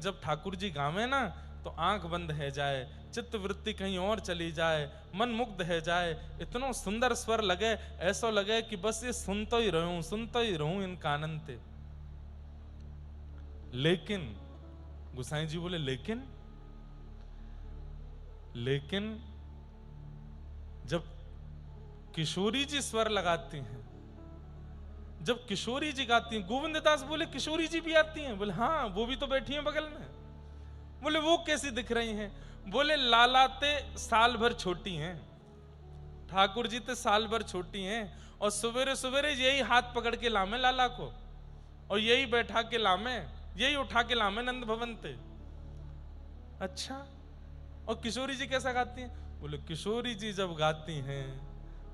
जब ठाकुर जी गावे ना तो आंख बंद है जाए, चित्त वृत्ति कहीं और चली जाए, मन मुग्ध है जाए, इतना सुंदर स्वर लगे, ऐसा लगे कि बस ये सुनता ही रहूं इनका आनंद। लेकिन गुसाई जी बोले लेकिन जब किशोरी जी स्वर लगाती हैं, जब किशोरी जी गाती हैं, गोविंद दास बोले किशोरी जी भी आती हैं? बोले हाँ, वो भी तो बैठी हैं बगल में। बोले वो कैसी दिख रही हैं? बोले लालाते साल भर छोटी हैं, ठाकुर जी ते साल भर छोटी हैं, और सवेरे सवेरे यही हाथ पकड़ के लामे लाला को, और यही बैठा के लामे, यही उठा के लामे नंद भवन ते। अच्छा, और किशोरी जी कैसा गाती हैं? बोले किशोरी जी जब गाती हैं,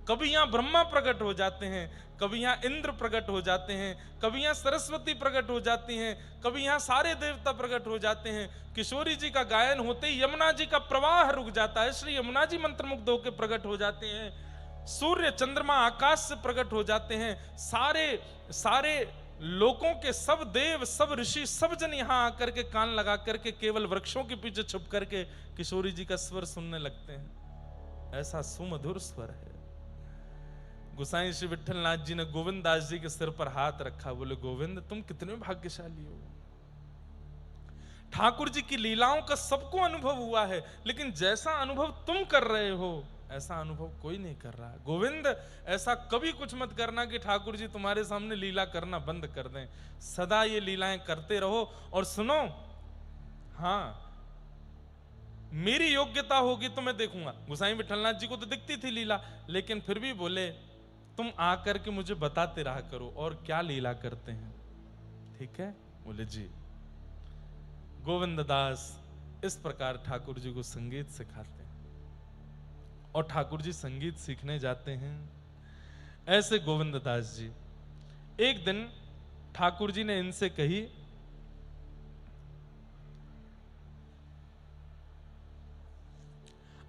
कभी यहां ब्रह्मा प्रकट हो जाते हैं, कभी यहां इंद्र प्रकट हो जाते हैं, कभी यहां सरस्वती प्रकट हो जाती हैं, कभी यहां सारे देवता प्रकट हो जाते हैं। किशोरी जी का गायन होते ही यमुना जी का प्रवाह रुक जाता है, श्री यमुना जी मंत्रमुग्ध होकर प्रकट हो जाते हैं, सूर्य चंद्रमा आकाश से प्रकट हो जाते हैं, सारे सारे लोगों के सब देव सब ऋषि सब जन यहां आकर के कान लगा करके केवल वृक्षों के पीछे छुप करके किशोरी जी का स्वर सुनने लगते हैं। ऐसा सुमधुर स्वर है। गोसाई श्री विठल नाथ जी ने गोविंद दास जी के सिर पर हाथ रखा, बोले गोविंद तुम कितने भाग्यशाली हो। ठाकुर जी की लीलाओं का सबको अनुभव हुआ है, लेकिन जैसा अनुभव तुम कर रहे हो ऐसा अनुभव कोई नहीं कर रहा। गोविंद ऐसा कभी कुछ मत करना कि ठाकुर जी तुम्हारे सामने लीला करना बंद कर दें, सदा ये लीलाएं करते रहो। और सुनो, हाँ मेरी योग्यता होगी तो मैं देखूंगा। गोसाई विठलनाथ जी को तो दिखती थी लीला, लेकिन फिर भी बोले तुम आकर के मुझे बताते रहा करो और क्या लीला करते हैं, ठीक है? बोले जी। गोविंद दास इस प्रकार ठाकुर जी को संगीत सिखाते हैं, और ठाकुर जी संगीत सीखने जाते हैं। ऐसे गोविंद दास जी एक दिन ठाकुर जी ने इनसे कही,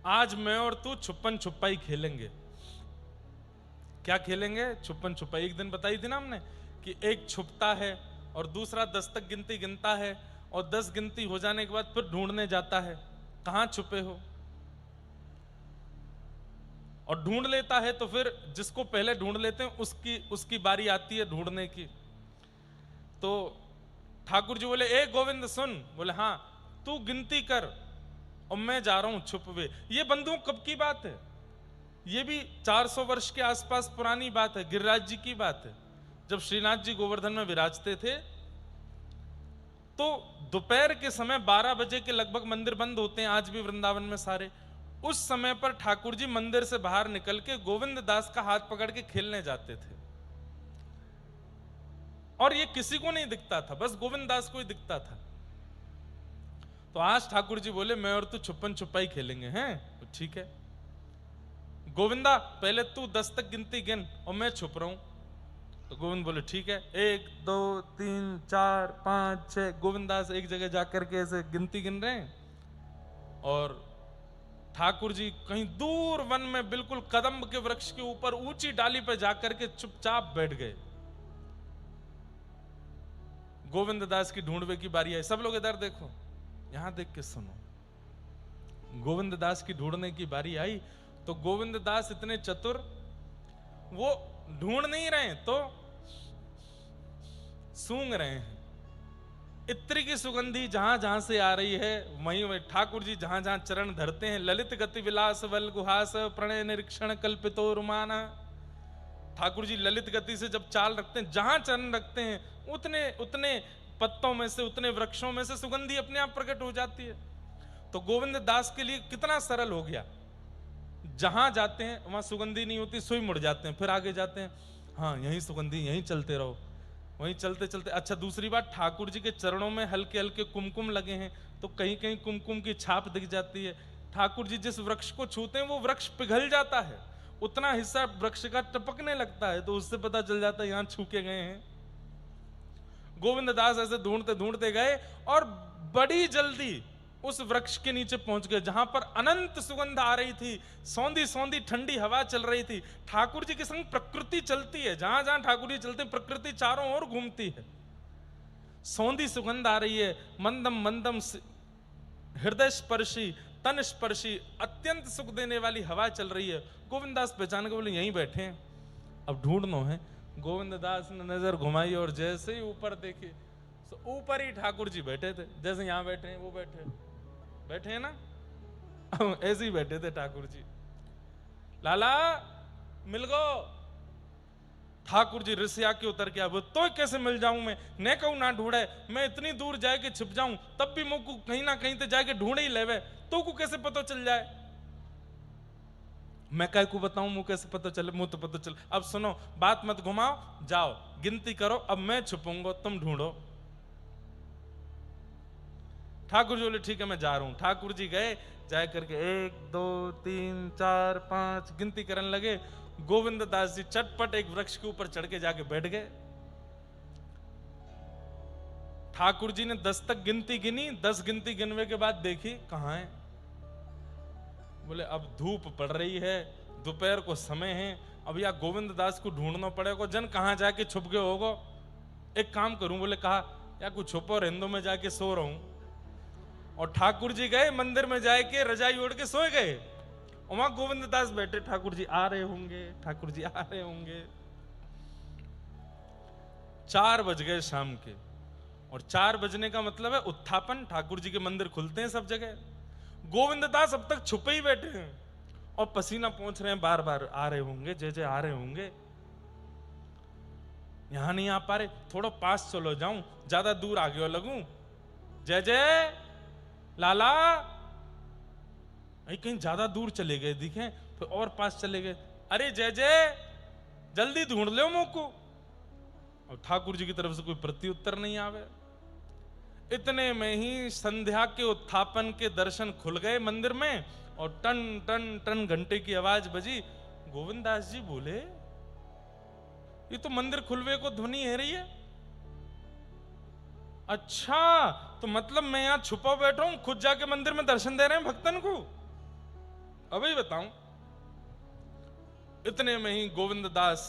आज मैं और तू छुपन छुपाई खेलेंगे। क्या खेलेंगे? छुपन छुपाई। एक दिन बताई थी ना हमने कि एक छुपता है और दूसरा 10 तक गिनती गिनता है, और 10 गिनती हो जाने के बाद फिर ढूंढने जाता है कहां छुपे हो, और ढूंढ लेता है। तो फिर जिसको पहले ढूंढ लेते हैं उसकी बारी आती है ढूंढने की। तो ठाकुर जी बोले ए गोविंद सुन। बोले हाँ, तू गिनती कर और मैं जा रहा हूं छुपवे। ये बंधुओं कब की बात है? ये भी 400 वर्ष के आसपास पुरानी बात है, गिरिराज जी की बात है। जब श्रीनाथ जी गोवर्धन में विराजते थे तो दोपहर के समय 12 बजे के लगभग मंदिर बंद होते हैं, आज भी वृंदावन में सारे। उस समय पर ठाकुर जी मंदिर से बाहर निकल के गोविंद दास का हाथ पकड़ के खेलने जाते थे, और ये किसी को नहीं दिखता था, बस गोविंद दास को ही दिखता था। तो आज ठाकुर जी बोले मैं और तू छुपन छुपाई खेलेंगे। हैं? तो ठीक है गोविंदा, पहले तू 10 तक गिनती गिन और मैं छुप रहा हूं। तो गोविंद बोले ठीक है, 1 2 3 4 5 6। गोविंद दास एक जगह जाकर के ऐसे गिनती गिन रहे हैं, और ठाकुर जी कहीं दूर वन में बिल्कुल कदम्ब के वृक्ष के ऊपर ऊंची डाली पर जाकर के चुपचाप बैठ गए। गोविंद दास की ढूंढवे की बारी आई। सब लोग इधर देखो, यहां देख के सुनो। गोविंद दास की ढूंढने की बारी आई तो गोविंद दास इतने चतुर, वो ढूंढ नहीं रहे तो सूंघ रहे हैं। इत्र की सुगंधी जहां जहां से आ रही है वहीं ठाकुर जी जहां जहां चरण धरते हैं। ललित गति विलास वल गुहास प्रणय निरीक्षण कल्पितो रुमाना। ठाकुर जी ललित गति से जब चाल रखते हैं, जहां चरण रखते हैं उतने उतने पत्तों में से, उतने वृक्षों में से सुगंधी अपने आप प्रकट हो जाती है। तो गोविंद दास के लिए कितना सरल हो गया, जहां जाते हैं वहां सुगंधी नहीं होती, सोई मुड़ जाते हैं, फिर आगे जाते हैं, हाँ यहीं सुगंधी, यहीं चलते रहो, वहीं चलते चलते। अच्छा दूसरी बात, ठाकुर जी के चरणों में हल्के हल्के कुमकुम लगे हैं, तो कहीं कहीं कुमकुम की छाप दिख जाती है। ठाकुर जी जिस वृक्ष को छूते हैं वो वृक्ष पिघल जाता है, उतना हिस्सा वृक्ष का टपकने लगता है, तो उससे पता चल जाता है यहां छू के गए हैं। गोविंद दास ऐसे ढूंढते ढूंढते गए और बड़ी जल्दी उस वृक्ष के नीचे पहुंच गए जहां पर अनंत सुगंध आ रही थी, सौंधी सौंधी ठंडी हवा चल रही थी। ठाकुर जी के संग प्रकृति चलती है, जहां जहां ठाकुर जी चलते हैं प्रकृति चारों ओर घूमती है। सौंधी सुगंध आ रही है, मंदम मंदम हृदय स्पर्शी, तन स्पर्शी, अत्यंत सुख देने वाली हवा चल रही है। गोविंददास पहचान के बोले यहीं बैठे हैं, अब ढूंढनो है। गोविंददास ने नजर घुमाई और जैसे ही ऊपर देखे तो ऊपर ही ठाकुर जी बैठे थे, जैसे यहां बैठे हैं वो बैठे हैं ना, ऐसे ही बैठे थे ठाकुर जी। लाला मिल गो। ठाकुर जी रिसिया के उतर के अब तो कैसे मिल जाऊं मैं, ने कहूं ना ढूंढे, मैं इतनी दूर जाके छिप जाऊं तब भी मुझको कहीं ना कहीं तो जाके ढूंढे ही लेवे, तो को कैसे पता चल जाए। मैं कह को बताऊं मुंह कैसे पता चले, मुंह तो पता चले। अब सुनो बात मत घुमाओ, जाओ गिनती करो, अब मैं छुपूंगा तुम ढूंढो। ठाकुर जी बोले ठीक है मैं जा रहा हूं। ठाकुर जी गए, जाए करके 1 2 3 4 5 गिनती करने लगे। गोविंददास जी चटपट एक वृक्ष के ऊपर चढ़ के जाके बैठ गए। ठाकुर जी ने 10 तक गिनती गिनी, 10 गिनती गिनवे के बाद देखी कहां है। बोले अब धूप पड़ रही है, दोपहर को समय है, अब या गोविंददास को ढूंढना पड़ेगा, जन कहां जाके छुप गए होगो। एक काम करूं, बोले कहा या कुछ छुपो रेंदो में जाके सो रहा हूं। और ठाकुर जी गए मंदिर में जाके रजाई ओढ़ के सोए गए। और वहां गोविंददास बैठे, ठाकुर जी आ रहे होंगे, ठाकुर जी आ रहे होंगे। 4 बज गए शाम के, और 4 बजने का मतलब है उत्थापन, ठाकुर जी के मंदिर खुलते हैं सब जगह। गोविंददास अब तक छुपे ही बैठे हैं और पसीना पहुंच रहे हैं, बार बार आ रहे होंगे, जय जय आ रहे होंगे। यहां नहीं आ पा रहे, थोड़ा पास चलो जाऊं, ज्यादा दूर आ गयो लगूं, जय जय लाला। कहीं ज्यादा दूर चले गए दिखे, फिर और पास चले गए, अरे जय जय जल्दी ढूंढ लो मुंह को। और ठाकुर जी की तरफ से कोई प्रत्युत्तर नहीं आवे। इतने में ही संध्या के उत्थापन के दर्शन खुल गए मंदिर में, और टन टन टन घंटे की आवाज बजी। गोविंददास जी बोले ये तो मंदिर खुलवे को ध्वनि है रही है। अच्छा तो मतलब मैं यहां छुपा बैठा हूं, खुद जाके मंदिर में दर्शन दे रहे हैं भक्तन को। अभी बताऊं। इतने में ही गोविंददास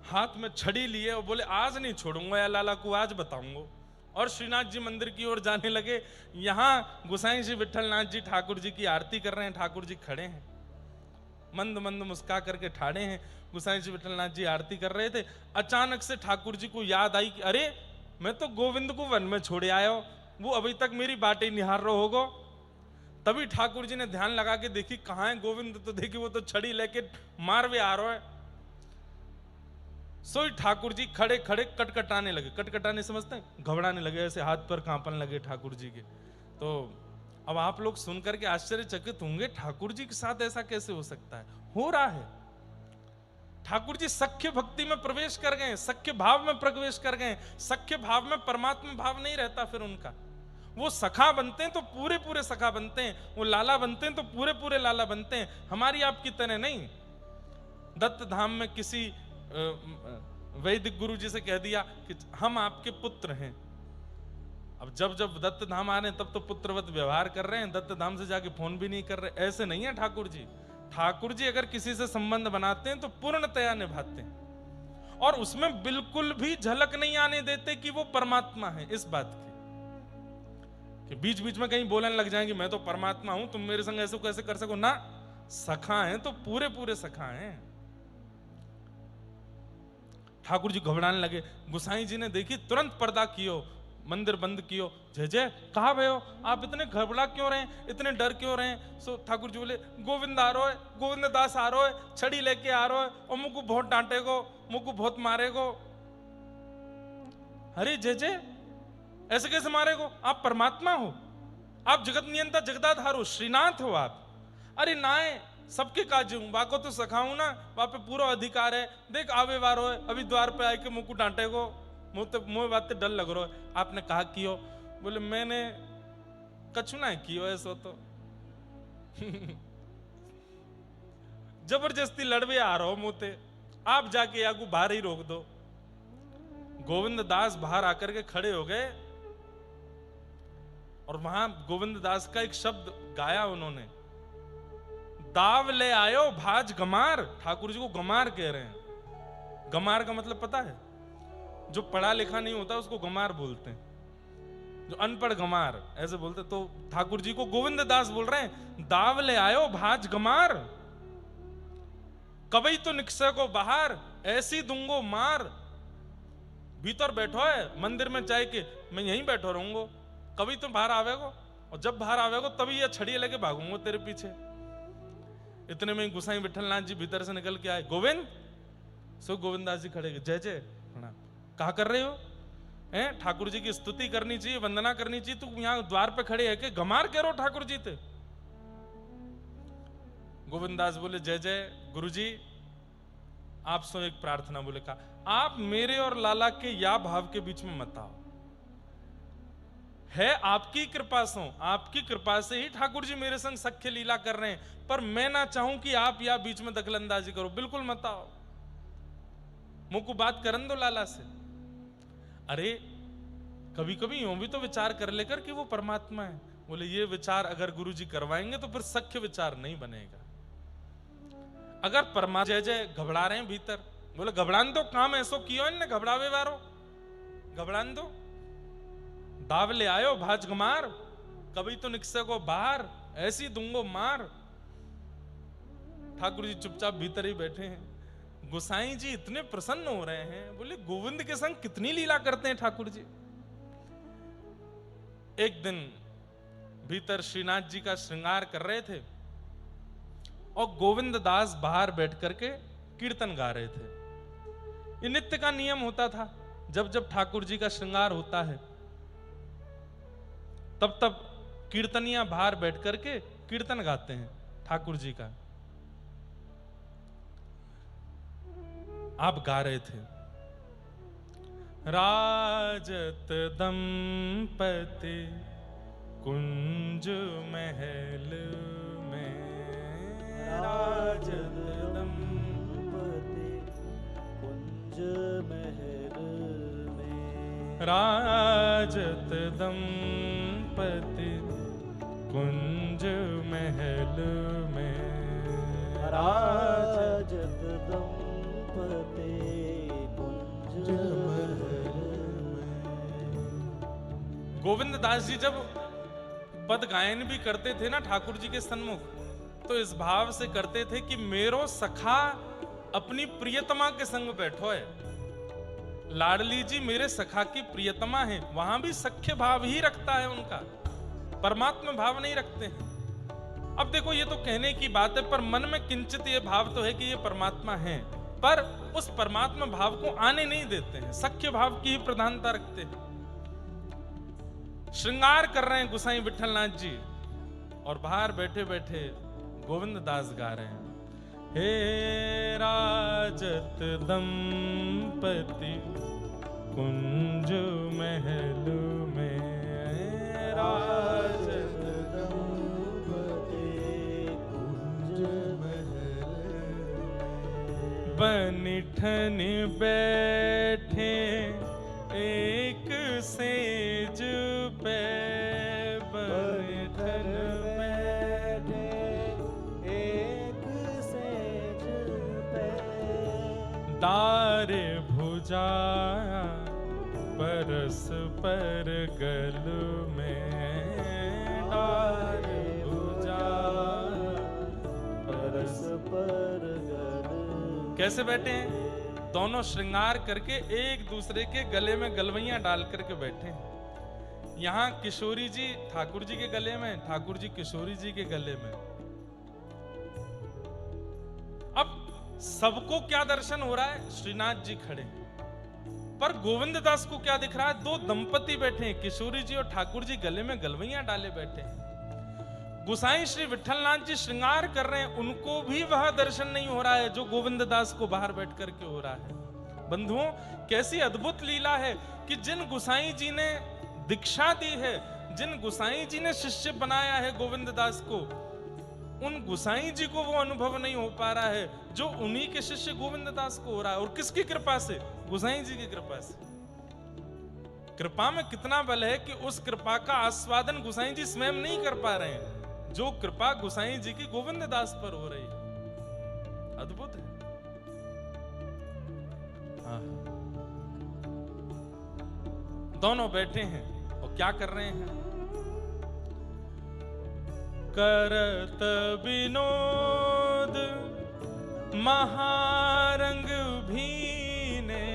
हाथ में छड़ी लिए और बोले आज नहीं छोड़ूंगा या लाला को, आज बताऊंगा। और श्रीनाथ जी मंदिर की ओर जाने लगे। यहां गोसाई जी विठलनाथ जी ठाकुर जी की आरती कर रहे हैं। ठाकुर जी खड़े हैं, मंद मंद मुस्का करके ठाड़े हैं। गोसाई जी विठलनाथ जी आरती कर रहे थे। अचानक से ठाकुर जी को याद आई कि अरे मैं तो गोविंद को वन में छोड़े आयो, वो अभी तक मेरी बातें निहार रहा होगा। तभी ठाकुर जी ने ध्यान लगा के देखी कहां है गोविंद, तो देखी वो तो छड़ी लेके मारवे आ रहा है। सोई ठाकुर जी खड़े खड़े कटकटाने लगे। कटकटाने समझते हैं, घबराने लगे, ऐसे हाथ पर कांपने लगे ठाकुर जी के। तो अब आप लोग सुनकर के आश्चर्यचकित होंगे, ठाकुर जी के साथ ऐसा कैसे हो सकता है? हो रहा है। ठाकुर जी सख्य भक्ति में प्रवेश कर गए, सख्य भाव में प्रवेश कर गए। सख्य भाव में परमात्मा भाव नहीं रहता फिर उनका। वो सखा बनते हैं तो पूरे पूरे सखा बनते हैं, वो लाला बनते हैं तो पूरे पूरे लाला बनते हैं। हमारी आपकी तरह नहीं। दत्त धाम में किसी वैदिक गुरु जी से कह दिया कि हम आपके पुत्र हैं। अब जब जब दत्त धाम आ रहे हैं तब तो पुत्रवत व्यवहार कर रहे हैं, दत्त धाम से जाके फोन भी नहीं कर रहे। ऐसे नहीं है ठाकुर जी। ठाकुर जी अगर किसी से संबंध बनाते हैं तो पूर्णतया निभाते हैं, और उसमें बिल्कुल भी झलक नहीं आने देते कि वो परमात्मा है। इस बात की कि बीच बीच में कहीं बोलने लग जाएंगे मैं तो परमात्मा हूं, तुम मेरे संग ऐसे कैसे कर सको ना। सखा हैं तो पूरे पूरे सखा हैं। ठाकुर जी घबराने लगे। गुसाई जी ने देखी, तुरंत पर्दा कियो, मंदिर बंद कियो। जय जय कहा भयो, आप इतने घबरा क्यों रहे हैं, इतने डर क्यों रहे हैं? सो ठाकुर जी बोले गोविंद आ रहा है, गोविंददास आ रहा है, छड़ी लेके आ रहा है और मुझको बहुत डांटेगो, मुझको बहुत मारेगो। अरे जय जय ऐसे कैसे मारेगो? आप परमात्मा हो, आप जगत नियंता जगदाधार हो, श्रीनाथ हो आप। अरे नाए सबके काज हूं, बाको तो सखाऊं ना, वहां पे पूरा अधिकार है। देख आवे वारो है, अभी द्वार पे आके मुझको डांटेगो, मुंह बात डर लग रहा है। आपने कहा कियो? बोले मैंने कछु ना कियो ऐसा तो जबरदस्ती लड़वे आ रहा हो मुते, आप जाके आगू बाहर ही रोक दो। गोविंद दास बाहर आकर के खड़े हो गए, और वहां गोविंद दास का एक शब्द गाया उन्होंने, दाव ले आयो भाज गमार। ठाकुर जी को गमार कह रहे हैं। गमार का मतलब पता है? जो पढ़ा लिखा नहीं होता उसको गमार बोलते हैं, जो अनपढ़ गमार ऐसे बोलते। तो ठाकुर जी को गोविंद दास बोल रहे हैं, दाव ले आयो भाज गमार, कभी तो निकसे को बाहर, ऐसी दूंगो मार। भीतर बैठो है मंदिर में चाहे कि मैं यहीं बैठो रहूंगा, कभी तो बाहर आवेगो, और जब बाहर आवेगो तभी ये छड़ी लेके भागूंगा तेरे पीछे। इतने में गुसाई विठलनाथ जी भीतर से निकल के आए, गोविंद। सो गोविंद दास जी खड़े, जय जय प्रणाम। कहा कर रहे हो? ठाकुर जी की स्तुति करनी चाहिए, वंदना करनी चाहिए, तू यहाँ द्वार पे खड़े है कि गमार कह रहो ठाकुर जी थे? गोविंद दास बोले, जय जय गुरुजी, आप सो एक प्रार्थना। बोले, कहा आप मेरे और लाला के या भाव के बीच में मत आओ, है आपकी कृपा सो, आपकी कृपा से ही ठाकुर जी मेरे संग सख्य लीला कर रहे हैं, पर मैं ना चाहूं कि आप या बीच में दखलंदाजी करो, बिल्कुल मत आओ, मुझको बात करन दो लाला से। अरे कभी कभी यूं भी तो विचार कर लेकर कि वो परमात्मा है। बोले, ये विचार अगर गुरु जी करवाएंगे तो फिर सख्य विचार नहीं बनेगा। अगर परमात्मा जय जय घबरा रहे हैं भीतर, बोले घबरान दो, काम ऐसो कियो इनने घबरावे वारो, घबरान दो। दाव ले आयो भाज गमार, कभी तो निकसे को बाहर, ऐसी दूंगो मार। ठाकुर जी चुपचाप भीतर ही बैठे हैं। गोसाई जी इतने प्रसन्न हो रहे हैं, बोले गोविंद के संग कितनी लीला करते हैं ठाकुर जी। एक दिन भीतर श्रीनाथ जी का श्रृंगार कर रहे थे और गोविंद दास बाहर बैठ करके कीर्तन गा रहे थे। ये नित्य का नियम होता था, जब जब ठाकुर जी का श्रृंगार होता है तब तब कीर्तनिया बाहर बैठ करके कीर्तन गाते हैं ठाकुर जी का। आप गा रहे थे, राजत दंपति कुंज महल में, राजत दंपति कुंज महल में, राजत दंपति कुंज महल में, राजत दंपति कुंज महल में। गोविंद दास जी जब पद गायन भी करते थे ना ठाकुर जी के सन्मुख, तो इस भाव से करते थे कि मेरो सखा अपनी प्रियतमा के संग बैठो है। लाडली जी मेरे सखा की प्रियतमा है, वहां भी सख्य भाव ही रखता है उनका, परमात्मा भाव नहीं रखते हैं। अब देखो ये तो कहने की बात है, पर मन में किंचित ये भाव तो है कि ये परमात्मा है, पर उस परमात्मा भाव को आने नहीं देते हैं, सख्य भाव की ही प्रधानता रखते हैं। श्रृंगार कर रहे हैं गुसाई विठलनाथ जी और बाहर बैठे बैठे गोविंद दास गा रहे हैं, हे राजत दंपति कुंज महल में, राजत दंपति कुंज महल में, बनिठन बैठे एक सेज पे, बनिठन बैठे एक सेज पे, दार भुजा परस पर गल में, दार भुजा परस पर गल। कैसे बैठे हैं? दोनों श्रृंगार करके एक दूसरे के गले में गलवैयां डाल करके बैठे हैं। यहां किशोरी जी ठाकुर जी के गले में, ठाकुर जी किशोरी जी के गले में। अब सबको क्या दर्शन हो रहा है? श्रीनाथ जी खड़े, पर गोविंद दास को क्या दिख रहा है? दो दंपति बैठे हैं, किशोरी जी और ठाकुर जी गले में गलवैयां डाले बैठे हैं। गुसाई श्री विठलनाथ जी श्रृंगार कर रहे हैं, उनको भी वह दर्शन नहीं हो रहा है जो गोविंद दास को बाहर बैठ करके हो रहा है। बंधुओं, कैसी अद्भुत लीला है कि जिन गुसाई जी ने दीक्षा दी है, जिन गुसाई जी ने शिष्य बनाया है गोविंद दास को, उन गुसाई जी को वो अनुभव नहीं हो पा रहा है जो उन्हीं के शिष्य गोविंद दास को हो रहा है। और किसकी कृपा से? गुसाई जी की कृपा से। कृपा में कितना बल है कि उस कृपा का आस्वादन गुसाई जी स्वयं नहीं कर पा रहे हैं, जो कृपा गुसाई जी की गोविंद दास पर हो रही है। अद्भुत है। दोनों बैठे हैं और क्या कर रहे हैं? करत विनोद महारंग भीने,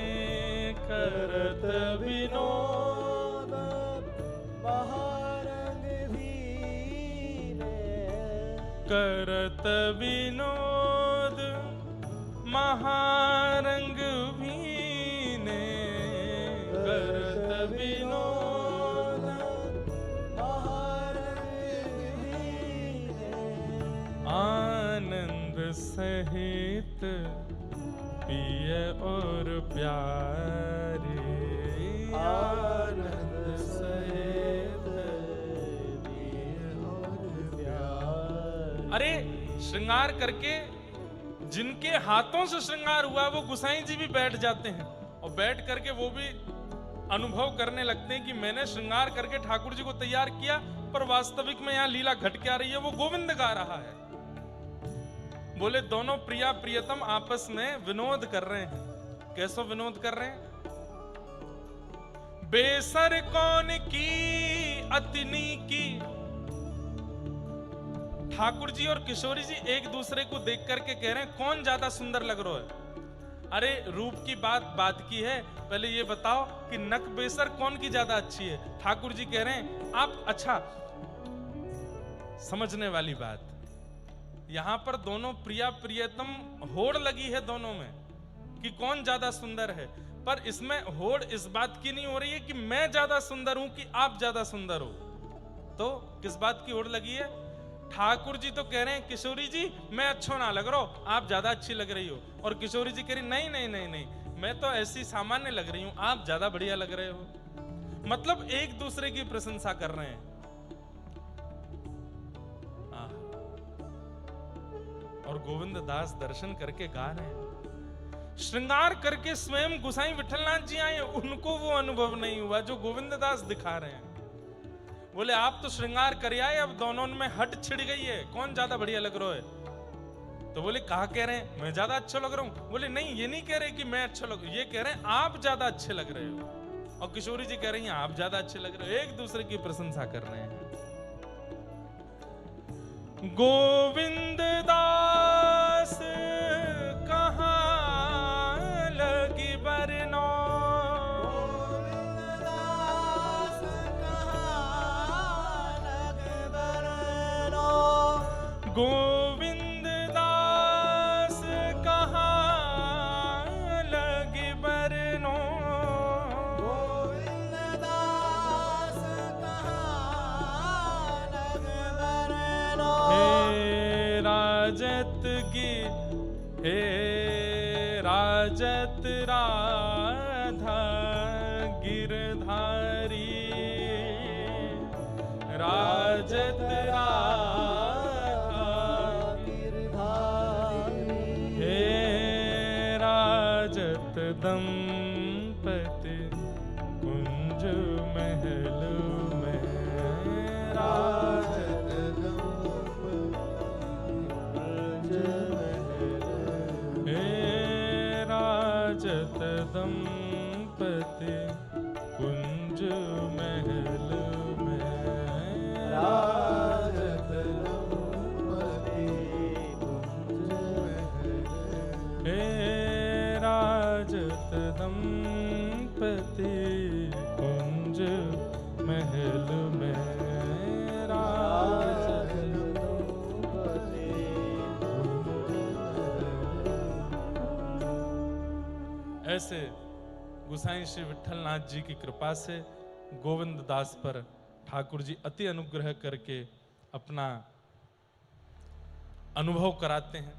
करत विनोद महारंग भीने, करत विनोद महारंग भीने, करत विनोद महारंग भीने, आनंद सहित पिय और प्यारे, आनंद सहित पिय और प्यारे। अरे श्रृंगार करके जिनके हाथों से श्रृंगार हुआ वो गोसाई जी भी बैठ जाते हैं और बैठ करके वो भी अनुभव करने लगते हैं कि मैंने श्रृंगार करके ठाकुर जी को तैयार किया, पर वास्तविक में यहाँ लीला घट के आ रही है, वो गोविंद गा रहा है। बोले दोनों प्रिया प्रियतम आपस में विनोद कर रहे हैं। कैसो विनोद कर रहे हैं? बेसर कौन की अतिनी की। ठाकुर जी और किशोरी जी एक दूसरे को देख करके कह रहे हैं कौन ज्यादा सुंदर लग रहा है। अरे रूप की बात की है, पहले ये बताओ कि नक बेसर कौन की ज्यादा अच्छी है। ठाकुर जी कह रहे हैं आप, अच्छा समझने वाली बात, यहां पर दोनों प्रिया प्रियतम होड़ लगी है दोनों में कि कौन ज्यादा सुंदर है, पर इसमें होड़ इस बात की नहीं हो रही है कि मैं ज्यादा सुंदर हूं कि आप ज्यादा सुंदर हो। तो किस बात की होड़ लगी है? ठाकुर जी तो कह रहे हैं किशोरी जी मैं अच्छा ना लग रहा हूं, आप ज्यादा अच्छी लग रही हो, और किशोरी जी कह रही नहीं नहीं नहीं नहीं, मैं तो ऐसी सामान्य लग रही हूं, आप ज्यादा बढ़िया लग रहे हो। मतलब एक दूसरे की प्रशंसा कर रहे हैं। और गोविंद दास दर्शन करके गा रहे हैं। श्रृंगार करके स्वयं गोसाई विठलनाथ जी आए, उनको वो अनुभव नहीं हुआ जो गोविंद दास दिखा रहे हैं। बोले आप तो श्रृंगार कर आए, अब दोनों में हट छिड़ गई है, कौन ज्यादा बढ़िया लग रहा है। तो बोले कहा कह रहे हैं मैं ज्यादा अच्छा लग रहा हूं। बोले नहीं, ये नहीं कह रहे कि मैं अच्छा लग, ये कह रहे हैं आप ज्यादा अच्छे लग रहे हो। और किशोरी जी कह रही हैं आप ज्यादा अच्छे लग रहे हो। एक दूसरे की प्रशंसा कर रहे हैं। गोविंद दास कहाँ लगी बरनो, गोविंद दास कहाँ लगे बरनो, गोविंद दास कहाँ लगी बरनो, गोविंद दास कहाँ लगे बरनो। हे राजत की, हे राजत राधा गिरधारी, राजत राधा गिरधारी, हे राजत दंपति कुंज महल में, राजत हे राजत दंपति कुंज महल में, राजत दंपति कुंज महल, हे राजत दंपति कुंज महल में, राजत दंपति ऐसे गोसाई श्री विठलनाथ जी की कृपा से गोविंद दास पर ठाकुर जी अति अनुग्रह करके अपना अनुभव कराते हैं।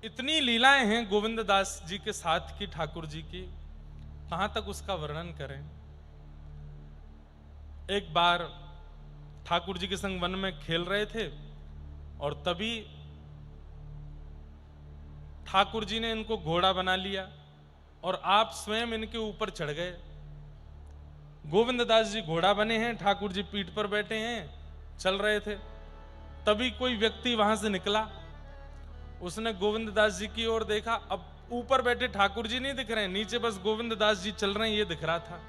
इतनी लीलाएं हैं गोविंद दास जी के साथ की ठाकुर जी की, कहां तक उसका वर्णन करें। एक बार ठाकुर जी के संग वन में खेल रहे थे और तभी ठाकुर जी ने इनको घोड़ा बना लिया और आप स्वयं इनके ऊपर चढ़ गए। गोविंद दास जी घोड़ा बने हैं, ठाकुर जी पीठ पर बैठे हैं, चल रहे थे। तभी कोई व्यक्ति वहां से निकला, उसने गोविंद दास जी की ओर देखा। अब ऊपर बैठे ठाकुर जी नहीं दिख रहे हैं, नीचे बस गोविंद दास जी चल रहे हैं ये दिख रहा था।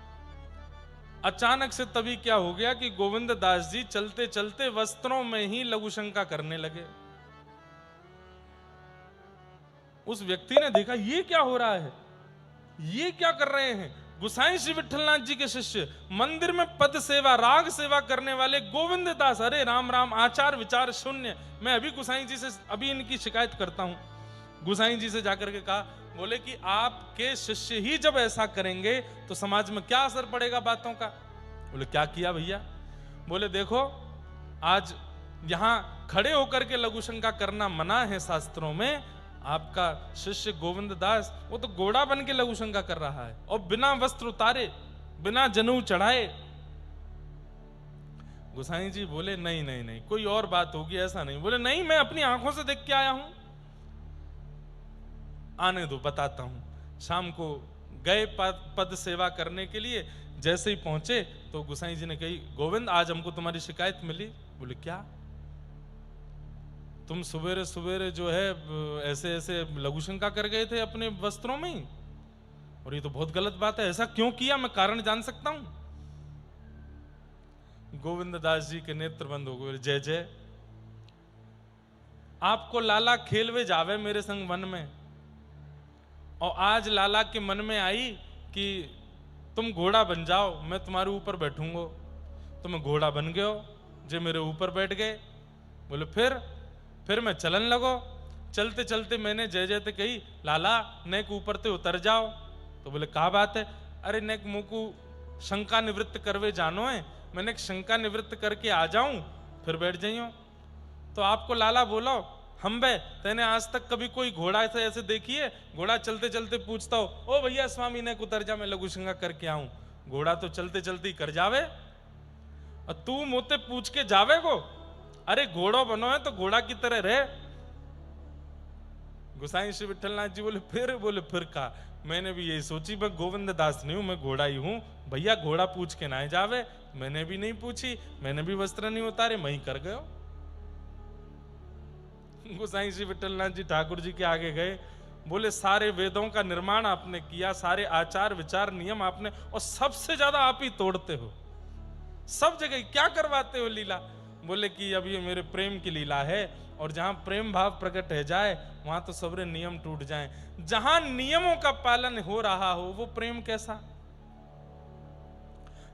अचानक से तभी क्या हो गया कि गोविंद दास जी चलते चलते वस्त्रों में ही लघु शंका करने लगे। उस व्यक्ति ने देखा ये क्या हो रहा है, ये क्या कर रहे हैं। गुसाई श्री विठलनाथ जी के शिष्य, मंदिर में पद सेवा राग सेवा करने वाले गोविंद दास, अरे राम राम, आचार विचार शून्य। मैं अभी गुसाई जी से अभी इनकी शिकायत करता हूं। गुसाई जी से जाकर के कहा, बोले कि आपके शिष्य ही जब ऐसा करेंगे तो समाज में क्या असर पड़ेगा बातों का। बोले क्या किया भैया। बोले देखो, आज यहां खड़े होकर के लघु शंका करना मना है शास्त्रों में। आपका शिष्य गोविंद दास वो तो घोड़ा बन के लघु शंका कर रहा है, और बिना वस्त्र उतारे, बिना जनेऊ चढ़ाए। गुसाई जी बोले नहीं नहीं नहीं, कोई और बात होगी, ऐसा नहीं। बोले नहीं, मैं अपनी आंखों से देख के आया हूं। आने दो, बताता हूं। शाम को गए पद सेवा करने के लिए, जैसे ही पहुंचे तो गुसाई जी ने कही, गोविंद आज हमको तुम्हारी शिकायत मिली। बोले क्या। तुम सवेरे सवेरे जो है ऐसे ऐसे लघु शंका कर गए थे अपने वस्त्रों में ही, और ये तो बहुत गलत बात है। ऐसा क्यों किया, मैं कारण जान सकता हूं। गोविंद दास जी के नेत्र बंद हो गए। जय जय, आपको लाला खेलवे जावे मेरे संग वन में, और आज लाला के मन में आई कि तुम घोड़ा बन जाओ, मैं तुम्हारे ऊपर बैठूंगा। तुम घोड़ा बन गए हो, जे मेरे ऊपर बैठ गए। बोले फिर मैं चलन लगो। चलते चलते मैंने जय जय ते कही, लाला नेक ऊपर ते उतर जाओ। तो बोले क्या बात है। अरे नेक मुंह को शंका निवृत्त करवे जानो है, मैंने शंका निवृत्त करके आ जाऊं, फिर बैठ जाइयो। तो आपको लाला बोलो, हम बे तेने आज तक कभी कोई घोड़ा ऐसे ऐसे देखी है। घोड़ा चलते चलते पूछता हो, ओ भैया स्वामी ने उतर जा, मैं लघु शंका करके आऊं। घोड़ा तो चलते चलते ही कर जावे, और तू मोते पूछ के जावे को। अरे घोड़ो बनो है तो घोड़ा की तरह रहे। गुसाई श्री विठलनाथ जी बोले फिर का। मैंने भी यही सोची, मैं गोविंद दास नहीं हूं, मैं घोड़ा ही हूं। भैया घोड़ा पूछ के ना जावे। मैंने भी नहीं पूछी, मैंने भी वस्त्र नहीं उतारे, मैं ही कर गयो। गुसाई श्री विठलनाथ जी ठाकुर जी के आगे गए। बोले सारे वेदों का निर्माण आपने किया, सारे आचार विचार नियम आपने, और सबसे ज्यादा आप ही तोड़ते हो। सब जगह क्या करवाते हो लीला। बोले कि अब ये मेरे प्रेम की लीला है, और जहां प्रेम भाव प्रकट है जाए वहां तो सबरे नियम टूट जाएं। जहां नियमों का पालन हो रहा हो वो प्रेम कैसा।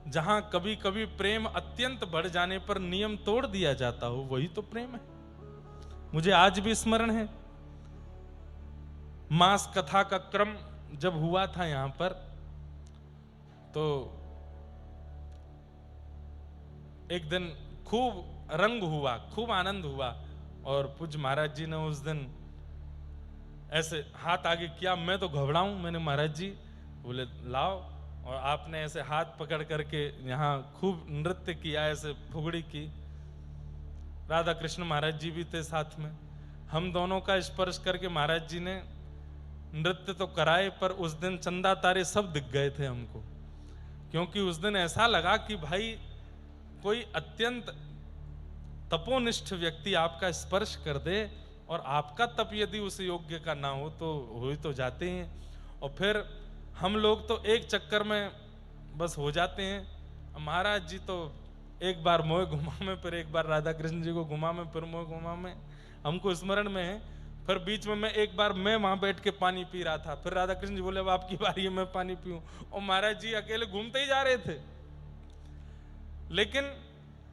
जहां कभी कभी प्रेम अत्यंत बढ़ जाने पर नियम तोड़ दिया जाता हो, वही तो प्रेम है। मुझे आज भी स्मरण है, मास कथा का क्रम जब हुआ था यहां पर, तो एक दिन खूब रंग हुआ, खूब आनंद हुआ, और पूज्य महाराज जी ने उस दिन ऐसे हाथ आगे किया। मैं तो घबराऊं, मैंने महाराज जी, बोले लाओ, और आपने ऐसे हाथ पकड़ करके यहाँ खूब नृत्य किया, ऐसे फुगड़ी की। राधा कृष्ण महाराज जी भी थे साथ में। हम दोनों का स्पर्श करके महाराज जी ने नृत्य तो कराए, पर उस दिन चंदा तारे सब दिख गए थे हमको, क्योंकि उस दिन ऐसा लगा कि भाई कोई अत्यंत तपोनिष्ठ व्यक्ति आपका स्पर्श कर दे, और आपका तप यदि उस योग्य का ना हो तो हो ही तो जाते हैं। और फिर हम लोग तो एक चक्कर में बस हो जाते हैं। महाराज जी तो एक बार मोह घुमा में, फिर एक बार राधा कृष्ण जी को घुमा में, फिर मोह घुमा में, हमको स्मरण में है। फिर बीच में मैं एक बार मैं वहां बैठ के पानी पी रहा था, फिर राधा कृष्ण जी बोले अब आपकी बारी है, मैं पानी पीऊं, और महाराज जी अकेले घूमते ही जा रहे थे। लेकिन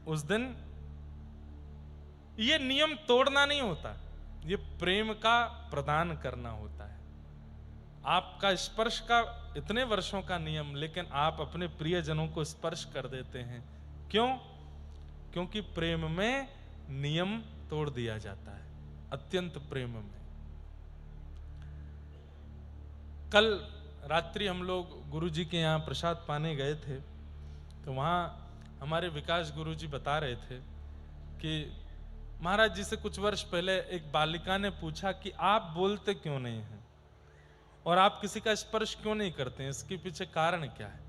उस दिन ये नियम तोड़ना नहीं होता, ये प्रेम का प्रदान करना होता है। आपका स्पर्श का इतने वर्षों का नियम, लेकिन आप अपने प्रियजनों को स्पर्श कर देते हैं। क्यों? क्योंकि प्रेम में नियम तोड़ दिया जाता है, अत्यंत प्रेम में। कल रात्रि हम लोग गुरु जी के यहाँ प्रसाद पाने गए थे, तो वहाँ हमारे विकास गुरु जी बता रहे थे कि महाराज जी से कुछ वर्ष पहले एक बालिका ने पूछा कि आप बोलते क्यों नहीं हैं और आप किसी का स्पर्श क्यों नहीं करते हैं, इसके पीछे कारण क्या है।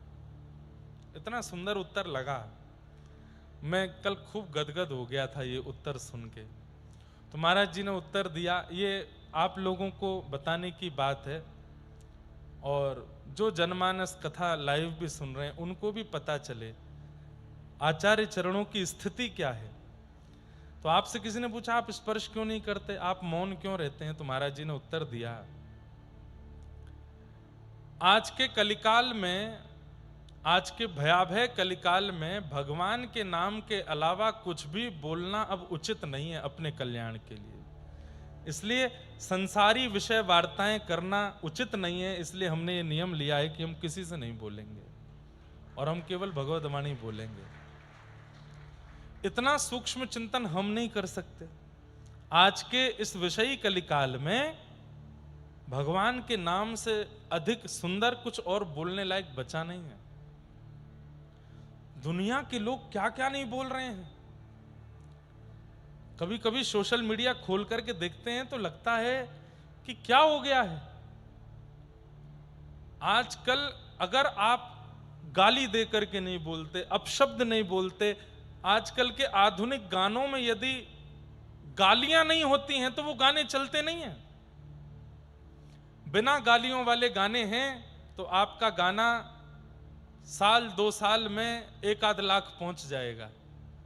इतना सुंदर उत्तर लगा, मैं कल खूब गदगद हो गया था ये उत्तर सुन के। तो महाराज जी ने उत्तर दिया, ये आप लोगों को बताने की बात है, और जो जनमानस कथा लाइव भी सुन रहे हैं उनको भी पता चले आचार्य चरणों की स्थिति क्या है। तो आपसे किसी ने पूछा आप स्पर्श क्यों नहीं करते, आप मौन क्यों रहते हैं, तो महाराज जी ने उत्तर दिया, आज के कलिकाल में, आज के भयावह कलिकाल में भगवान के नाम के अलावा कुछ भी बोलना अब उचित नहीं है अपने कल्याण के लिए। इसलिए संसारी विषय वार्ताएं करना उचित नहीं है। इसलिए हमने ये नियम लिया है कि हम किसी से नहीं बोलेंगे और हम केवल भगवत वाणी बोलेंगे। इतना सूक्ष्म चिंतन हम नहीं कर सकते। आज के इस विषयी कलिकाल में भगवान के नाम से अधिक सुंदर कुछ और बोलने लायक बचा नहीं है। दुनिया के लोग क्या क्या नहीं बोल रहे हैं। कभी कभी सोशल मीडिया खोल करके देखते हैं तो लगता है कि क्या हो गया है। आजकल अगर आप गाली दे करके नहीं बोलते, अपशब्द नहीं बोलते, आजकल के आधुनिक गानों में यदि गालियां नहीं होती हैं तो वो गाने चलते नहीं हैं। बिना गालियों वाले गाने हैं तो आपका गाना साल 2 साल में 1-8 लाख पहुंच जाएगा,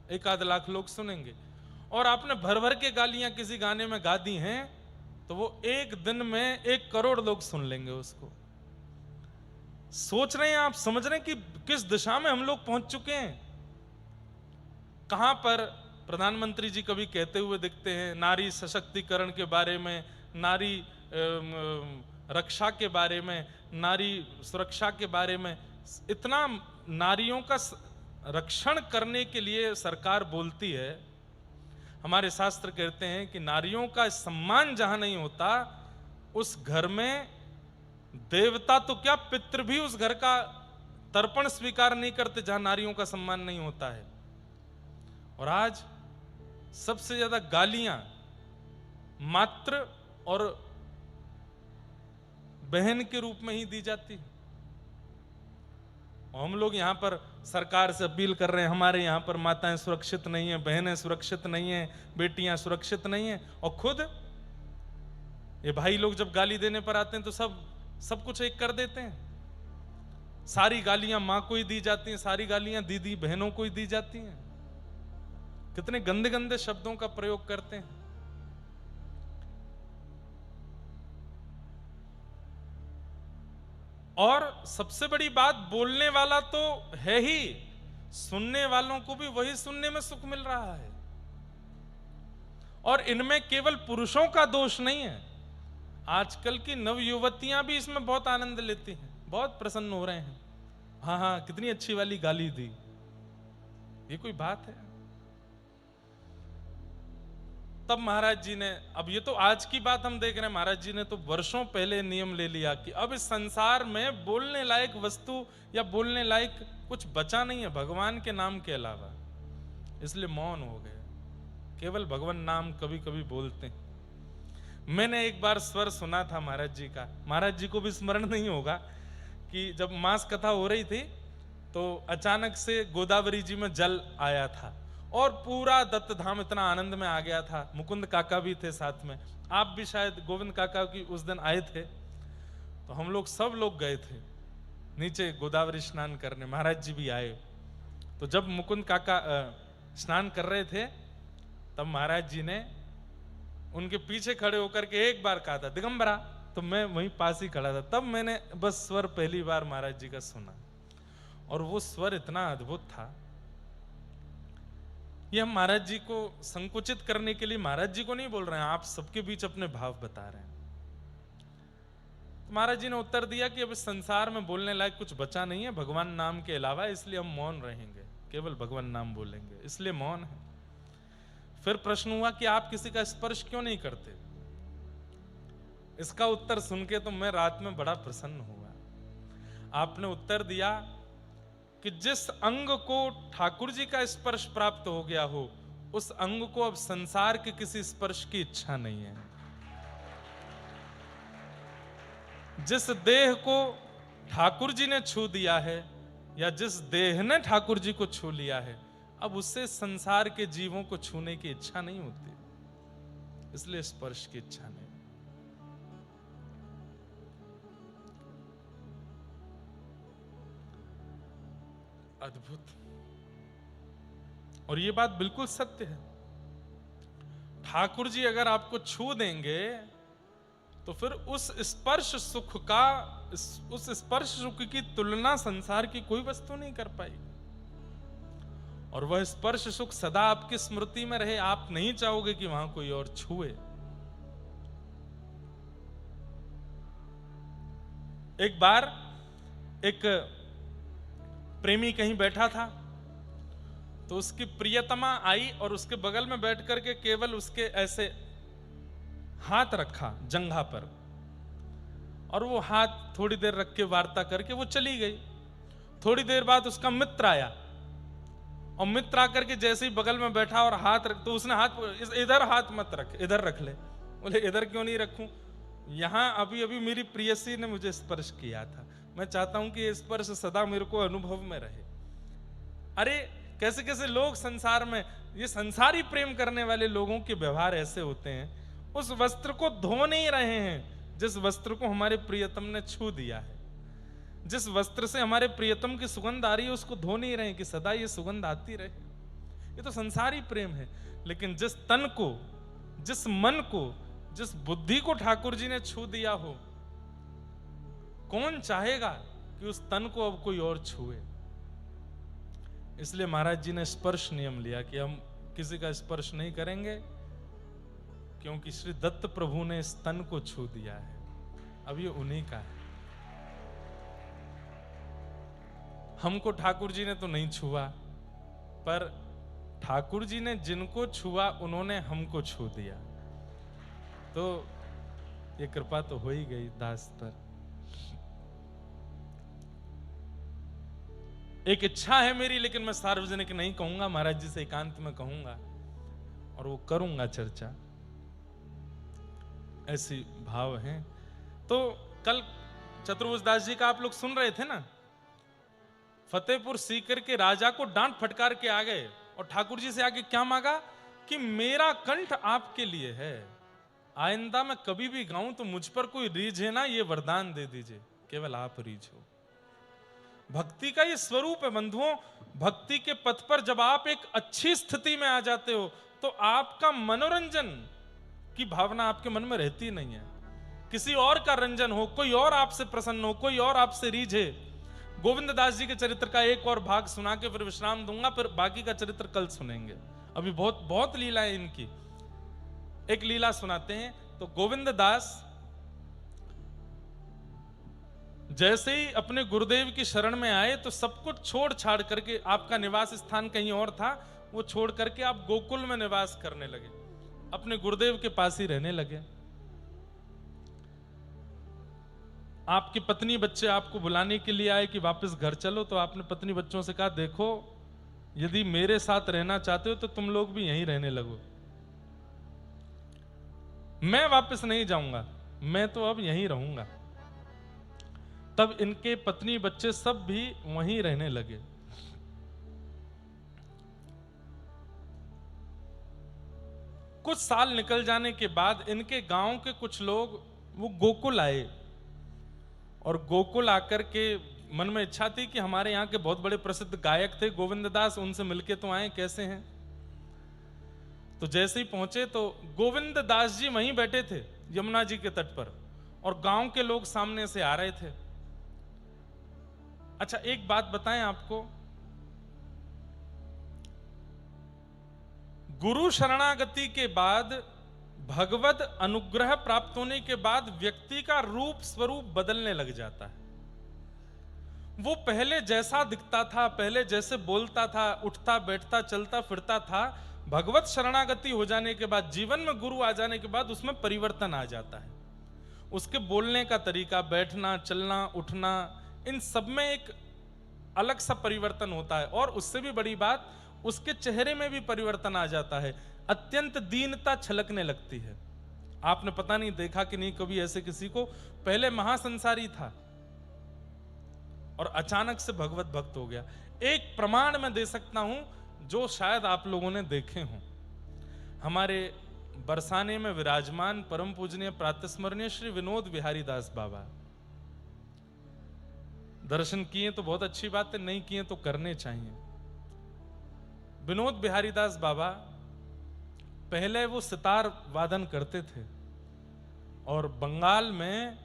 1-8 लाख लोग सुनेंगे। और आपने भर भर के गालियां किसी गाने में गा दी हैं तो वो एक दिन में 1 करोड़ लोग सुन लेंगे उसको। सोच रहे हैं आप, समझ रहे हैं कि किस दिशा में हम लोग पहुंच चुके हैं। कहां पर प्रधानमंत्री जी कभी कहते हुए दिखते हैं नारी सशक्तिकरण के बारे में, नारी रक्षा के बारे में, नारी सुरक्षा के बारे में। इतना नारियों का रक्षण करने के लिए सरकार बोलती है। हमारे शास्त्र कहते हैं कि नारियों का सम्मान जहां नहीं होता उस घर में देवता तो क्या, पितृ भी उस घर का तर्पण स्वीकार नहीं करते जहां नारियों का सम्मान नहीं होता है। और आज सबसे ज्यादा गालियां मातृ और बहन के रूप में ही दी जाती है। और हम लोग यहां पर सरकार से अपील कर रहे हैं, हमारे यहां पर माताएं सुरक्षित नहीं है, बहनें सुरक्षित नहीं है, बेटियां सुरक्षित नहीं है। और खुद ये भाई लोग जब गाली देने पर आते हैं तो सब कुछ एक कर देते हैं। सारी गालियां मां को ही दी जाती हैं, सारी गालियां दीदी बहनों को ही दी जाती हैं। कितने गंदे गंदे शब्दों का प्रयोग करते हैं। और सबसे बड़ी बात, बोलने वाला तो है ही, सुनने वालों को भी वही सुनने में सुख मिल रहा है। और इनमें केवल पुरुषों का दोष नहीं है, आजकल की नवयुवतियां भी इसमें बहुत आनंद लेती हैं, बहुत प्रसन्न हो रहे हैं। हाँ हाँ, कितनी अच्छी वाली गाली दी, ये कोई बात है। तब महाराज जी ने, अब ये तो आज की बात हम देख रहे हैं, महाराज जी ने तो वर्षों पहले नियम ले लिया कि अब इस संसार में बोलने लायक वस्तु या बोलने लायक कुछ बचा नहीं है भगवान के नाम के अलावा। इसलिए मौन हो गए, केवल भगवान नाम कभी कभी बोलते हैं। मैंने एक बार स्वर सुना था महाराज जी का, महाराज जी को भी स्मरण नहीं होगा, कि जब मास कथा हो रही थी तो अचानक से गोदावरी जी में जल आया था और पूरा दत्त धाम इतना आनंद में आ गया था। मुकुंद काका भी थे साथ में, आप भी शायद गोविंद काका की उस दिन आए थे। तो हम लोग सब लोग गए थे नीचे गोदावरी स्नान करने, महाराज जी भी आए। तो जब मुकुंद काका स्नान कर रहे थे तब महाराज जी ने उनके पीछे खड़े होकर के एक बार कहा था, दिगंबरा। तो मैं वहीं पास ही खड़ा था, तब मैंने बस स्वर पहली बार महाराज जी का सुना और वो स्वर इतना अद्भुत था। ये हम महाराज जी को संकुचित करने के लिए महाराज जी को नहीं बोल रहे हैं, आप सबके बीच अपने भाव बता रहे हैं। तो महाराज जी ने उत्तर दिया कि अब इस संसार में बोलने लायक कुछ बचा नहीं है भगवान नाम के अलावा, इसलिए हम मौन रहेंगे, केवल भगवान नाम बोलेंगे, इसलिए मौन है। फिर प्रश्न हुआ कि आप किसी का स्पर्श क्यों नहीं करते। इसका उत्तर सुन के तो मैं रात में बड़ा प्रसन्न हुआ। आपने उत्तर दिया कि जिस अंग को ठाकुर जी का स्पर्श प्राप्त हो गया हो, उस अंग को अब संसार के किसी स्पर्श की इच्छा नहीं है। जिस देह को ठाकुर जी ने छू दिया है या जिस देह ने ठाकुर जी को छू लिया है, अब उससे संसार के जीवों को छूने की इच्छा नहीं होती, इसलिए स्पर्श की इच्छा नहीं। अद्भुत। और ये बात बिल्कुल सत्य है। ठाकुर जी अगर आपको छू देंगे तो फिर उस स्पर्श सुख का, उस स्पर्श सुख की तुलना संसार की कोई वस्तु नहीं कर पाएगी। और वह स्पर्श सुख सदा आपकी स्मृति में रहे। आप नहीं चाहोगे कि वहां कोई और छुए। एक बार एक प्रेमी कहीं बैठा था तो उसकी प्रियतमा आई और उसके बगल में बैठ करके केवल उसके ऐसे हाथ रखा जंघा पर, और वो हाथ थोड़ी देर रख के वार्ता करके वो चली गई। थोड़ी देर बाद उसका मित्र आया और मित्र आकर के जैसे ही बगल में बैठा और हाथ रख, तो उसने हाथ, इधर हाथ मत रख, इधर रख ले। बोले इधर क्यों नहीं रखूं? यहां अभी अभी मेरी प्रियसी ने मुझे स्पर्श किया था, मैं चाहता हूं कि ये स्पर्श सदा मेरे को अनुभव में रहे। अरे कैसे कैसे लोग संसार में, ये संसारी प्रेम करने वाले लोगों के व्यवहार ऐसे होते हैं। उस वस्त्र को धो नहीं रहे हैं जिस वस्त्र को हमारे प्रियतम ने छू दिया है। जिस वस्त्र से हमारे प्रियतम की सुगंध आ रही है उसको धो नहीं रहे कि सदा ये सुगंध आती रहे। ये तो संसारी प्रेम है। लेकिन जिस तन को, जिस मन को, जिस बुद्धि को ठाकुर जी ने छू दिया हो, कौन चाहेगा कि उस तन को अब कोई और छुए? इसलिए महाराज जी ने स्पर्श नियम लिया कि हम किसी का स्पर्श नहीं करेंगे, क्योंकि श्री दत्त प्रभु ने इस तन को छू दिया है, अब ये उन्हीं का है। हमको ठाकुर जी ने तो नहीं छुआ, पर ठाकुर जी ने जिनको छुआ उन्होंने हमको छू दिया, तो ये कृपा तो हो ही गई दास पर। एक इच्छा है मेरी, लेकिन मैं सार्वजनिक नहीं कहूंगा, महाराज जी से एकांत में कहूंगा और वो करूंगा चर्चा। ऐसी भाव हैं। तो कल चतुर्भुज दास जी का आप लोग सुन रहे थे ना, फतेहपुर सीकर के राजा को डांट फटकार के आ गए और ठाकुर जी से आके क्या मांगा कि मेरा कंठ आपके लिए है, आइंदा मैं कभी भी गाऊं तो मुझ पर कोई रीझे ना, ये वरदान दे दीजिए, केवल आप रीझो। भक्ति का ये स्वरूप है बंधुओं। भक्ति के पथ पर जब आप एक अच्छी स्थिति में आ जाते हो तो आपका मनोरंजन की भावना आपके मन में रहती नहीं है। किसी और का रंजन हो, कोई और आपसे प्रसन्न हो, कोई और आपसे रीझे। गोविंद दास जी के चरित्र का एक और भाग सुना के फिर विश्राम दूंगा, फिर बाकी का चरित्र कल सुनेंगे। अभी बहुत बहुत लीला है इनकी। एक लीला सुनाते हैं। तो गोविंद दास जैसे ही अपने गुरुदेव की शरण में आए तो सब कुछ छोड़ छाड़ करके, आपका निवास स्थान कहीं और था, वो छोड़ करके आप गोकुल में निवास करने लगे, अपने गुरुदेव के पास ही रहने लगे। आपकी पत्नी बच्चे आपको बुलाने के लिए आए कि वापस घर चलो, तो आपने पत्नी बच्चों से कहा, देखो यदि मेरे साथ रहना चाहते हो तो तुम लोग भी यहीं रहने लगो, मैं वापस नहीं जाऊंगा, मैं तो अब यहीं रहूंगा। तब इनके पत्नी बच्चे सब भी वहीं रहने लगे। कुछ साल निकल जाने के बाद इनके गांव के कुछ लोग वो गोकुल आए, और गोकुल आकर के मन में इच्छा थी कि हमारे यहाँ के बहुत बड़े प्रसिद्ध गायक थे गोविंद दास, उनसे मिलके तो आए, कैसे हैं। तो जैसे ही पहुंचे तो गोविंद दास जी वहीं बैठे थे यमुना जी के तट पर, और गांव के लोग सामने से आ रहे थे। अच्छा एक बात बताएं आपको, गुरु शरणागति के बाद, भगवत अनुग्रह प्राप्त होने के बाद व्यक्ति का रूप स्वरूप बदलने लग जाता है। वो पहले जैसा दिखता था, पहले जैसे बोलता था, उठता बैठता चलता फिरता था, भगवत शरणागति हो जाने के बाद, जीवन में गुरु आ जाने के बाद उसमें परिवर्तन आ जाता है। उसके बोलने का तरीका, बैठना चलना उठना, इन सब में एक अलग सा परिवर्तन होता है। और उससे भी बड़ी बात, उसके चेहरे में भी परिवर्तन आ जाता है, अत्यंत दीनता छलकने लगती है। आपने पता नहीं देखा कि नहीं कभी ऐसे किसी को, पहले महासंसारी था और अचानक से भगवत भक्त हो गया। एक प्रमाण मैं दे सकता हूं जो शायद आप लोगों ने देखे हों। हमारे बरसाने में विराजमान परम पूजनीय प्रातस्मरणीय श्री विनोद बिहारी दास बाबा, दर्शन किए तो बहुत अच्छी बात है, नहीं किए तो करने चाहिए। विनोद बिहारी दास बाबा पहले वो सितार वादन करते थे और बंगाल में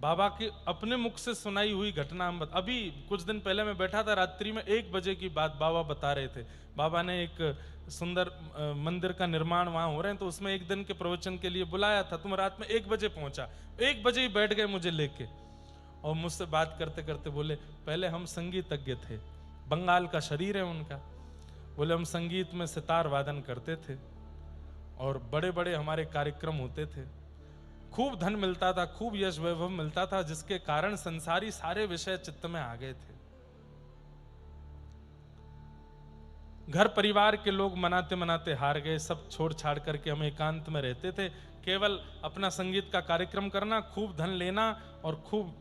बाबा की अपने मुख से सुनाई हुई घटना अभी कुछ दिन पहले मैं बैठा था, रात्रि में 1 बजे की बात बाबा बता रहे थे। बाबा ने एक सुंदर मंदिर का निर्माण वहां हो रहे हैं, तो उसमें एक दिन के प्रवचन के लिए बुलाया था। तुम रात में 1 बजे पहुंचा, 1 बजे ही बैठ गए मुझे लेके और मुझसे बात करते करते बोले, पहले हम संगीतज्ञ थे, बंगाल का शरीर है उनका, बोले हम संगीत में सितार वादन करते थे और बड़े बड़े हमारे कार्यक्रम होते थे, खूब धन मिलता था, खूब यश वैभव मिलता था, जिसके कारण संसारी सारे विषय चित्त में आ गए थे। घर परिवार के लोग मनाते मनाते हार गए, सब छोड़ छाड़ करके हम एकांत में रहते थे, केवल अपना संगीत का कार्यक्रम करना, खूब धन लेना और खूब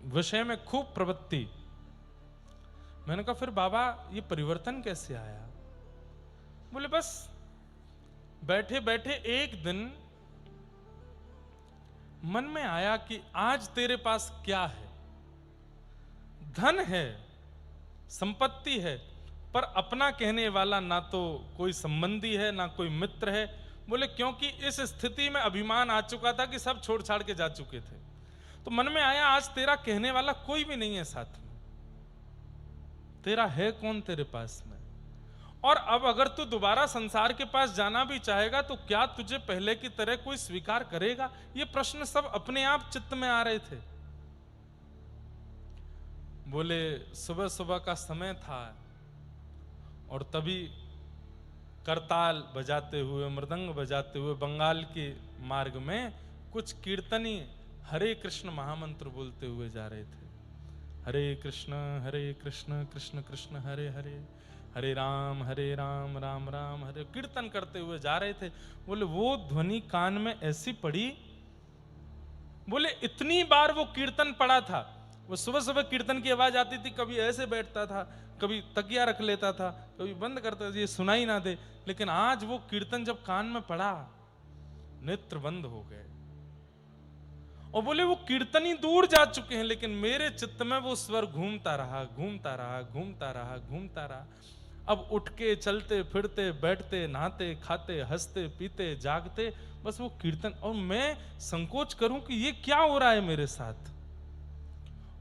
विषय में खूब प्रवृत्ति। मैंने कहा फिर बाबा ये परिवर्तन कैसे आया? बोले बस बैठे बैठे एक दिन मन में आया कि आज तेरे पास क्या है, धन है, संपत्ति है, पर अपना कहने वाला ना तो कोई संबंधी है ना कोई मित्र है। बोले क्योंकि इस स्थिति में अभिमान आ चुका था कि सब छोड़ छाड़ के जा चुके थे, तो मन में आया आज तेरा कहने वाला कोई भी नहीं है साथ में, तेरा है कौन तेरे पास में? और अब अगर तू दोबारा संसार के पास जाना भी चाहेगा तो क्या तुझे पहले की तरह कोई स्वीकार करेगा? ये प्रश्न सब अपने आप चित्त में आ रहे थे। बोले सुबह सुबह का समय था और तभी करताल बजाते हुए, मृदंग बजाते हुए बंगाल के मार्ग में कुछ कीर्तनी हरे कृष्ण महामंत्र बोलते हुए जा रहे थे। हरे कृष्ण कृष्ण कृष्ण हरे हरे, हरे राम राम राम हरे, कीर्तन करते हुए जा रहे थे। बोले वो ध्वनि कान में ऐसी पड़ी, बोले इतनी बार वो कीर्तन पड़ा था। वो सुबह सुबह कीर्तन की आवाज आती थी, कभी ऐसे बैठता था, कभी तकिया रख लेता था, कभी बंद करता था, ये सुनाई ना दे। लेकिन आज वो कीर्तन जब कान में पड़ा, नेत्र बंद हो गए। और बोले वो कीर्तनी दूर जा चुके हैं, लेकिन मेरे चित्त में वो स्वर घूमता रहा, घूमता रहा, घूमता रहा, घूमता रहा। अब उठ के चलते फिरते, बैठते, नहाते, खाते, हंसते, पीते, जागते, बस वो कीर्तन। और मैं संकोच करूं कि ये क्या हो रहा है मेरे साथ।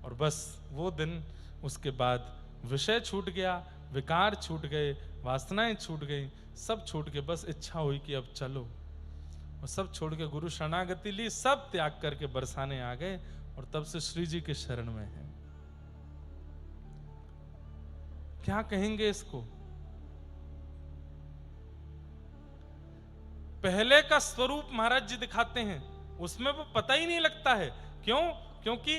और बस वो दिन, उसके बाद विषय छूट गया, विकार छूट गए, वासनाएं छूट गई, सब छूट के बस इच्छा हुई कि अब चलो। और सब छोड़ के गुरु शरणागति ली, सब त्याग करके बरसाने आ गए और तब से श्री जी के शरण में है। क्या कहेंगे इसको? पहले का स्वरूप महाराज जी दिखाते हैं, उसमें वो पता ही नहीं लगता है। क्यों? क्योंकि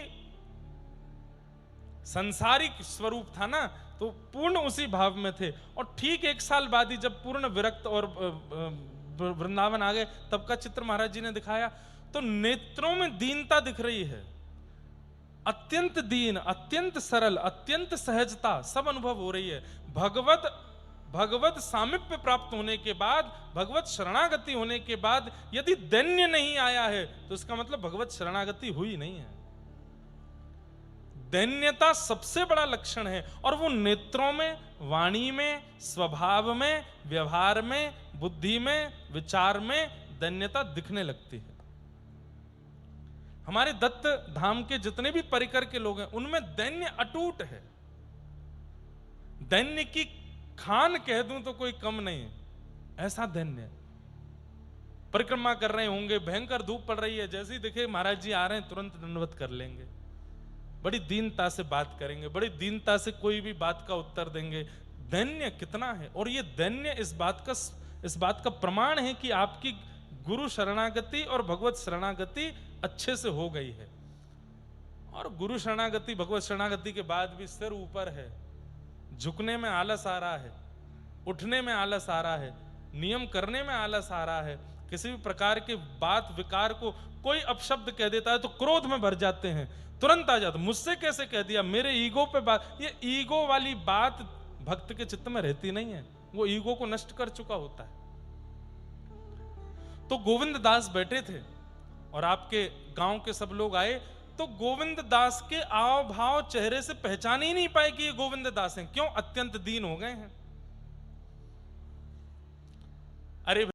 संसारिक स्वरूप था ना, तो पूर्ण उसी भाव में थे। और ठीक 1 साल बाद ही जब पूर्ण विरक्त और वृंदावन आ गए, तब का चित्र महाराज जी ने दिखाया। तो नेत्रों में दीनता दिख रही है, अत्यंत दीन, अत्यंत सरल, अत्यंत सहजता सब अनुभव हो रही है। भगवत सामीप्य प्राप्त होने के बाद, भगवत शरणागति होने के बाद यदि दैन्य नहीं आया है तो इसका मतलब भगवत शरणागति हुई नहीं है। दैन्यता सबसे बड़ा लक्षण है, और वो नेत्रों में, वाणी में, स्वभाव में, व्यवहार में, बुद्धि में, विचार में दैन्यता दिखने लगती है। हमारे दत्त धाम के जितने भी परिकर के लोग हैं, उनमें दैन्य अटूट है। दैन्य की खान कह दूं तो कोई कम नहीं है, ऐसा दैन्य। परिक्रमा कर रहे होंगे, भयंकर धूप पड़ रही है, जैसे ही दिखे महाराज जी आ रहे हैं तुरंत दंडवत कर लेंगे, बड़ी दीनता से बात करेंगे, बड़ी दीनता से कोई भी बात का उत्तर देंगे। दैन्य कितना है! और ये दैन्य इस बात का प्रमाण है कि आपकी गुरु शरणागति और भगवत शरणागति अच्छे से हो गई है। और गुरु शरणागति, भगवत शरणागति के बाद भी सिर ऊपर है, झुकने में आलस आ रहा है, उठने में आलस आ रहा है, नियम करने में आलस आ रहा है। किसी भी प्रकार के बात विकार को कोई अपशब्द कह देता है तो क्रोध में भर जाते हैं, तुरंत आ जाते, मुझसे कैसे कह दिया, मेरे ईगो पे बात। ये ईगो वाली बात भक्त के चित्त में रहती नहीं है, वो ईगो को नष्ट कर चुका होता है। तो गोविंद दास बैठे थे और आपके गांव के सब लोग आए तो गोविंद दास के आव भाव चेहरे से पहचान ही नहीं पाए कि ये गोविंद दास हैं। क्यों? अत्यंत दीन हो गए हैं। अरे